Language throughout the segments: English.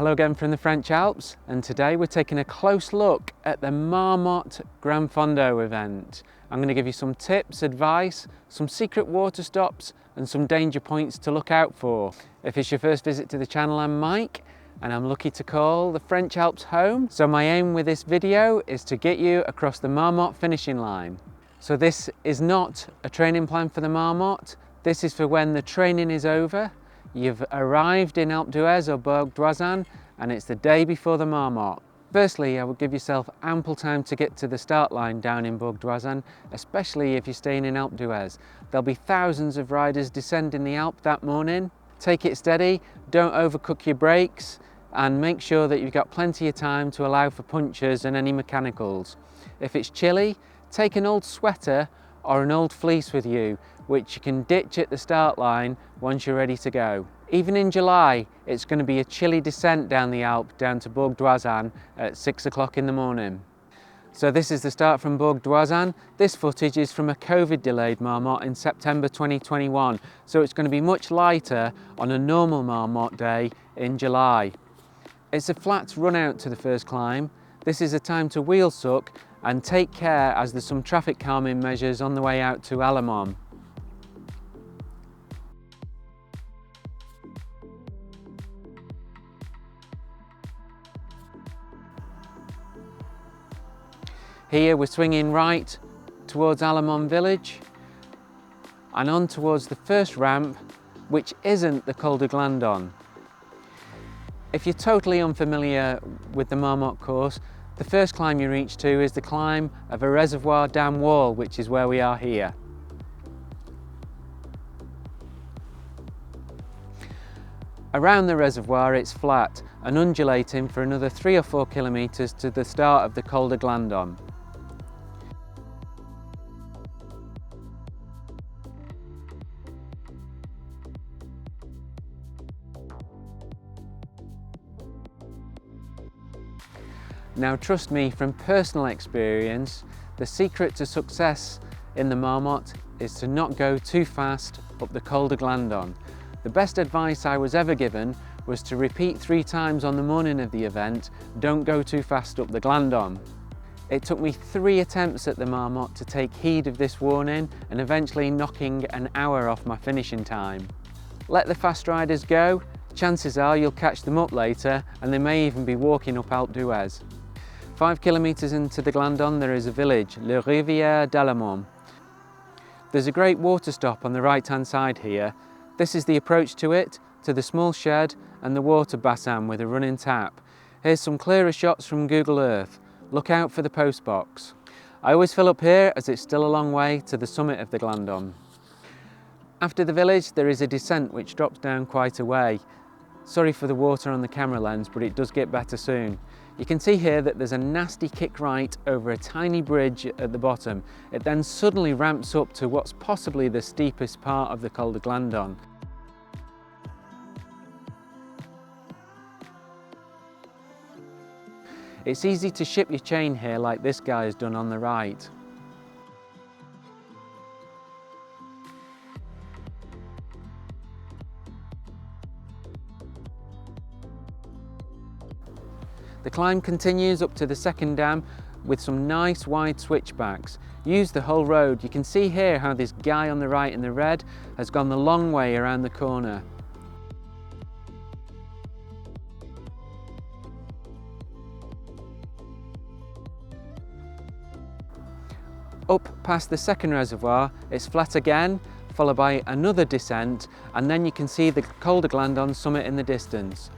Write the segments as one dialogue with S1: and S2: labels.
S1: Hello again from the French Alps, and today we're taking a close look at the Marmotte Granfondo event. I'm going to give you some tips, advice, some secret water stops and some danger points to look out for. If it's your first visit to the channel, I'm Mike and I'm lucky to call the French Alps home. So my aim with this video is to get you across the Marmotte finishing line. So this is not a training plan for the Marmotte. This is for when the training is over. You've arrived in Alpe D'Huez or Col de Glandon and it's the day before the Marmotte. Firstly, I would give yourself ample time to get to the start line down in Col de Glandon, especially if you're staying in Alpe D'Huez. There'll be thousands of riders descending the Alpe that morning. Take it steady, don't overcook your brakes, and make sure that you've got plenty of time to allow for punctures and any mechanicals. If it's chilly, take an old sweater or an old fleece with you, which you can ditch at the start line once you're ready to go. Even in July, it's going to be a chilly descent down the Alpe down to Col de Glandon at 6 o'clock in the morning. So this is the start from Col de Glandon. This footage is from a COVID delayed Marmotte in September 2021, so it's going to be much lighter on a normal Marmotte day in July. It's a flat run out to the first climb. This is a time to wheel suck and take care as there's some traffic calming measures on the way out to Allemond. Here we're swinging right towards Allemond village and on towards the first ramp, which isn't the Col de Glandon. If you're totally unfamiliar with the Marmotte course, the first climb you reach to is the climb of a reservoir dam wall, which is where we are here. Around the reservoir it's flat and undulating for another 3 or 4 kilometres to the start of the Col de Glandon. Now trust me, from personal experience, the secret to success in the Marmotte is to not go too fast up the Col de Glandon. The best advice I was ever given was to repeat 3 times on the morning of the event, don't go too fast up the Glandon. It took me 3 attempts at the Marmotte to take heed of this warning and eventually knocking an hour off my finishing time. Let the fast riders go, chances are you'll catch them up later and they may even be walking up Alpe D'Huez. 5 kilometres into the Glandon there is a village, Lauteret Descent. There's a great water stop on the right hand side here. This is the approach to it, to the small shed and the water bassin with a running tap. Here's some clearer shots from Google Earth. Look out for the post box. I always fill up here as it's still a long way to the summit of the Glandon. After the village there is a descent which drops down quite a way. Sorry for the water on the camera lens, but it does get better soon. You can see here that there's a nasty kick right over a tiny bridge at the bottom. It then suddenly ramps up to what's possibly the steepest part of the Col de Glandon. It's easy to ship your chain here like this guy has done on the right. The climb continues up to the second dam with some nice wide switchbacks. Use the whole road. You can see here how this guy on the right in the red has gone the long way around the corner. Up past the second reservoir, it's flat again, followed by another descent, and then you can see the Col de Glandon summit in the distance.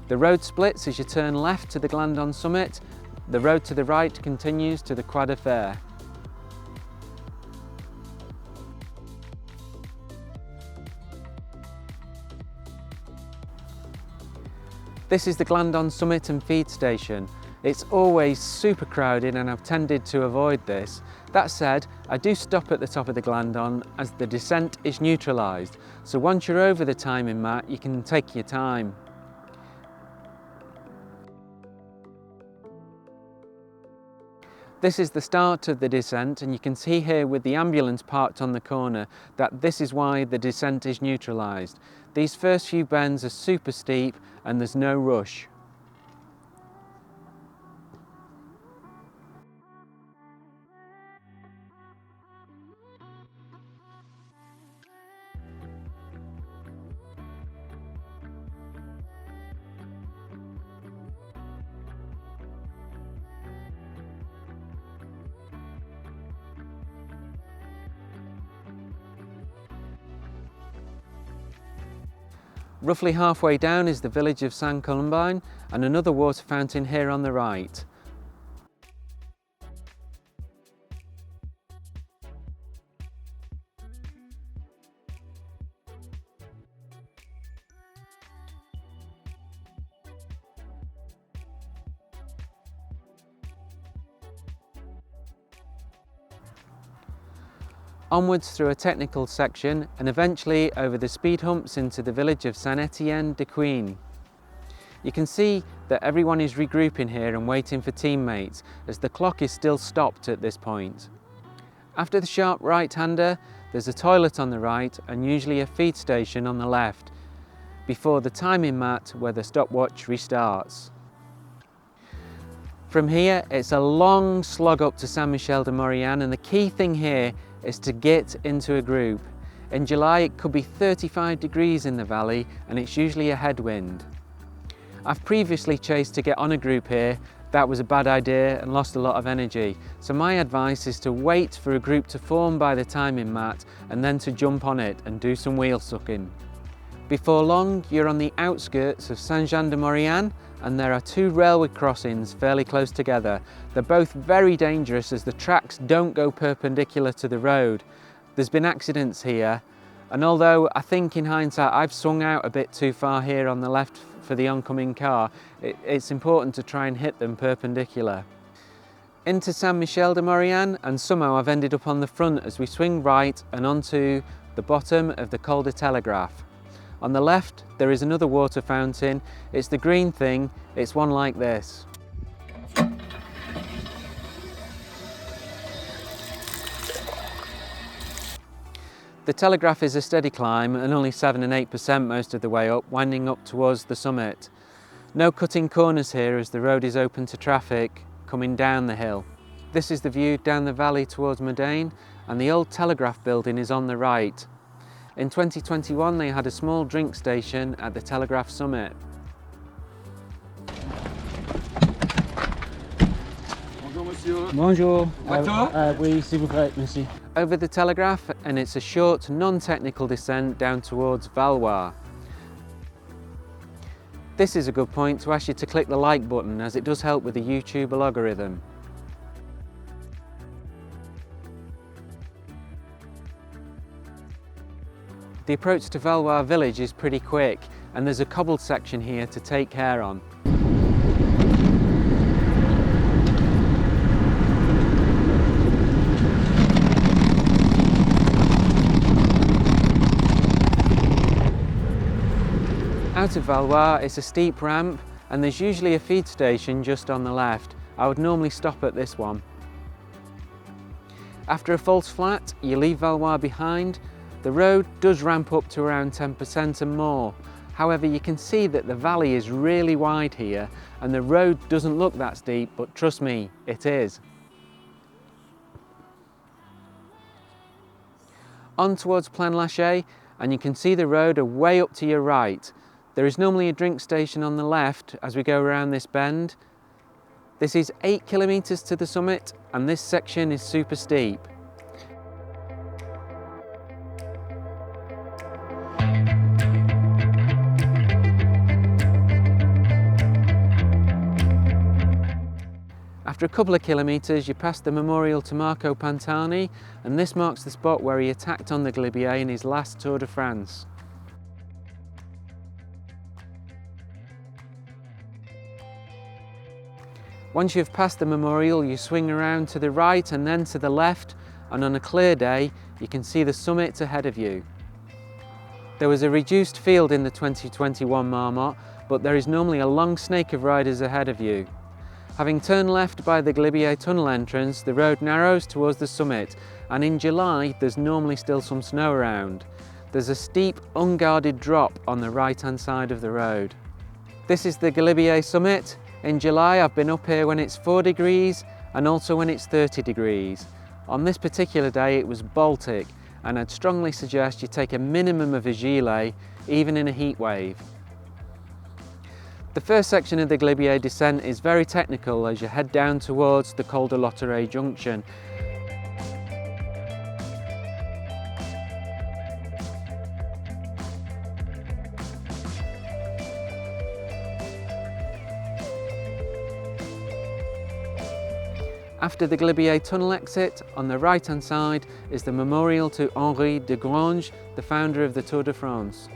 S1: The road splits as you turn left to the Glandon summit. The road to the right continues to the Croix de Fer. This is the Glandon summit and feed station. It's always super crowded and I've tended to avoid this. That said, I do stop at the top of the Glandon as the descent is neutralised, so once you're over the timing mat you can take your time. This is the start of the descent, and you can see here with the ambulance parked on the corner that this is why the descent is neutralised. These first few bends are super steep and there's no rush. Roughly halfway down is the village of St Columbine and another water fountain here on the right. Onwards through a technical section and eventually over the speed humps into the village of Saint-Étienne-de-Queen. You can see that everyone is regrouping here and waiting for teammates as the clock is still stopped at this point. After the sharp right-hander, there's a toilet on the right and usually a feed station on the left, before the timing mat where the stopwatch restarts. From here, it's a long slog up to St Michel de Maurienne, and the key thing here is to get into a group. In July it could be 35 degrees in the valley and it's usually a headwind. I've previously chased to get on a group here. That was a bad idea and lost a lot of energy. So my advice is to wait for a group to form by the timing mat and then to jump on it and do some wheel sucking. Before long you're on the outskirts of St Jean de Maurienne and there are two railway crossings fairly close together. They're both very dangerous as the tracks don't go perpendicular to the road. There's been accidents here, and although I think in hindsight I've swung out a bit too far here on the left for the oncoming car, it's important to try and hit them perpendicular. Into St Michel de Maurienne, and somehow I've ended up on the front as we swing right and onto the bottom of the Col de Telegraphe. On the left there is another water fountain. It's the green thing, it's one like this. The Telegraphe is a steady climb and only 7 and 8% most of the way up, winding up towards the summit. No cutting corners here as the road is open to traffic coming down the hill. This is the view down the valley towards Modane, and the old Telegraphe building is on the right. In 2021 they had a small drink station at the Telegraphe summit.
S2: Bonjour monsieur.
S3: Bonjour.
S2: Bateau?
S3: Oui, s'il vous plaît, merci.
S1: Over the Telegraphe, and it's a short non-technical descent down towards Valois. This is a good point to ask you to click the like button as it does help with the YouTube algorithm. The approach to Valois village is pretty quick and there's a cobbled section here to take care on. Out of Valois it's a steep ramp and there's usually a feed station just on the left. I would normally stop at this one. After a false flat you leave Valois behind. The road does ramp up to around 10% and more. However, you can see that the valley is really wide here and the road doesn't look that steep, but trust me, it is. On towards Plain-Lachaise, and you can see the road way up to your right. There is normally a drink station on the left as we go around this bend. This is 8 kilometers to the summit and this section is super steep. After a couple of kilometres you pass the memorial to Marco Pantani, and this marks the spot where he attacked on the Galibiere in his last Tour de France. Once you've passed the memorial you swing around to the right and then to the left, and on a clear day you can see the summit ahead of you. There was a reduced field in the 2021 Marmotte, but there is normally a long snake of riders ahead of you. Having turned left by the Galibiere tunnel entrance, the road narrows towards the summit, and in July there's normally still some snow around. There's a steep, unguarded drop on the right-hand side of the road. This is the Galibiere summit. In July I've been up here when it's 4 degrees and also when it's 30 degrees. On this particular day it was Baltic, and I'd strongly suggest you take a minimum of a gilet, even in a heat wave. The first section of the Galibiere descent is very technical as you head down towards the Col de Lauteret junction. After the Galibiere tunnel exit, on the right hand side is the memorial to Henri de Grange, the founder of the Tour de France.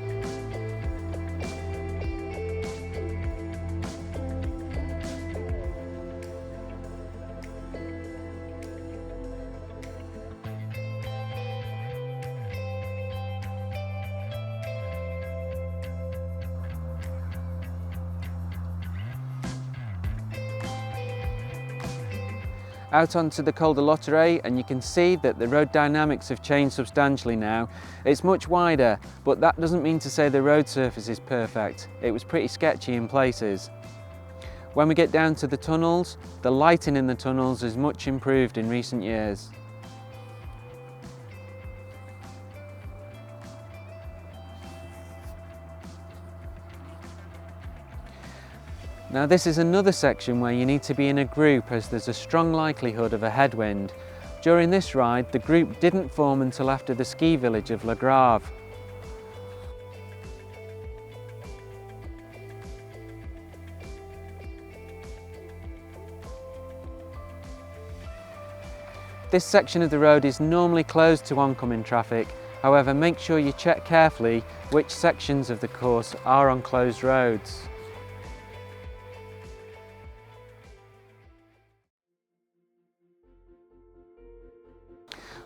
S1: Out onto the Col de Lauteret, and you can see that the road dynamics have changed substantially now. It's much wider, but that doesn't mean to say the road surface is perfect. It was pretty sketchy in places. When we get down to the tunnels, the lighting in the tunnels is much improved in recent years. Now this is another section where you need to be in a group as there's a strong likelihood of a headwind. During this ride, the group didn't form until after the ski village of Le Grave. This section of the road is normally closed to oncoming traffic. However, make sure you check carefully which sections of the course are on closed roads.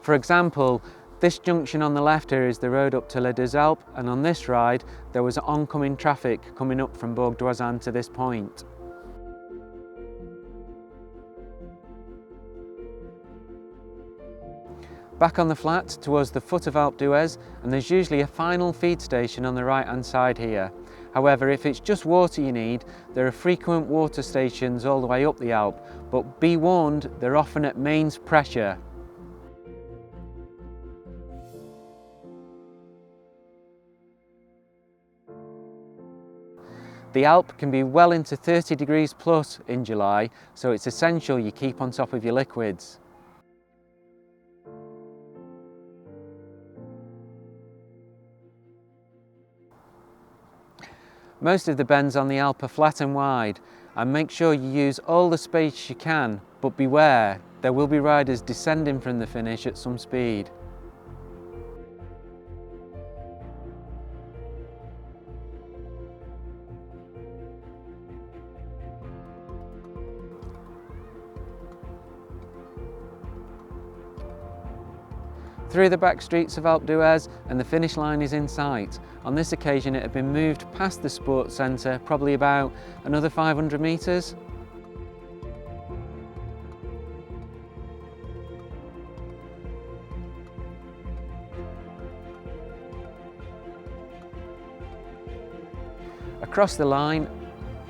S1: For example, this junction on the left here is the road up to Les Deux Alpes, and on this ride there was oncoming traffic coming up from Bourg d'Oisans to this point. Back on the flat towards the foot of Alpe D'Huez, and there's usually a final feed station on the right hand side here. However, if it's just water you need, there are frequent water stations all the way up the Alpe, but be warned, they're often at mains pressure. The Alpe can be well into 30 degrees plus in July, so it's essential you keep on top of your liquids. Most of the bends on the Alpe are flat and wide, and make sure you use all the space you can, but beware, there will be riders descending from the finish at some speed. Through the back streets of Alpe D'Huez, and the finish line is in sight. On this occasion it had been moved past the sports centre, probably about another 500 metres. Across the line,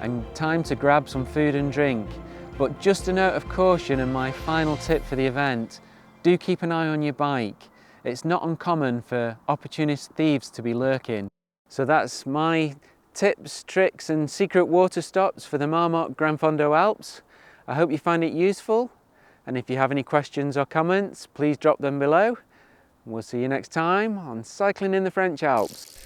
S1: and time to grab some food and drink. But just a note of caution and my final tip for the event, do keep an eye on your bike. It's not uncommon for opportunist thieves to be lurking. So that's my tips, tricks and secret water stops for the Marmotte Granfondo Alps. I hope you find it useful, and if you have any questions or comments, please drop them below. We'll see you next time on Cycling in the French Alps.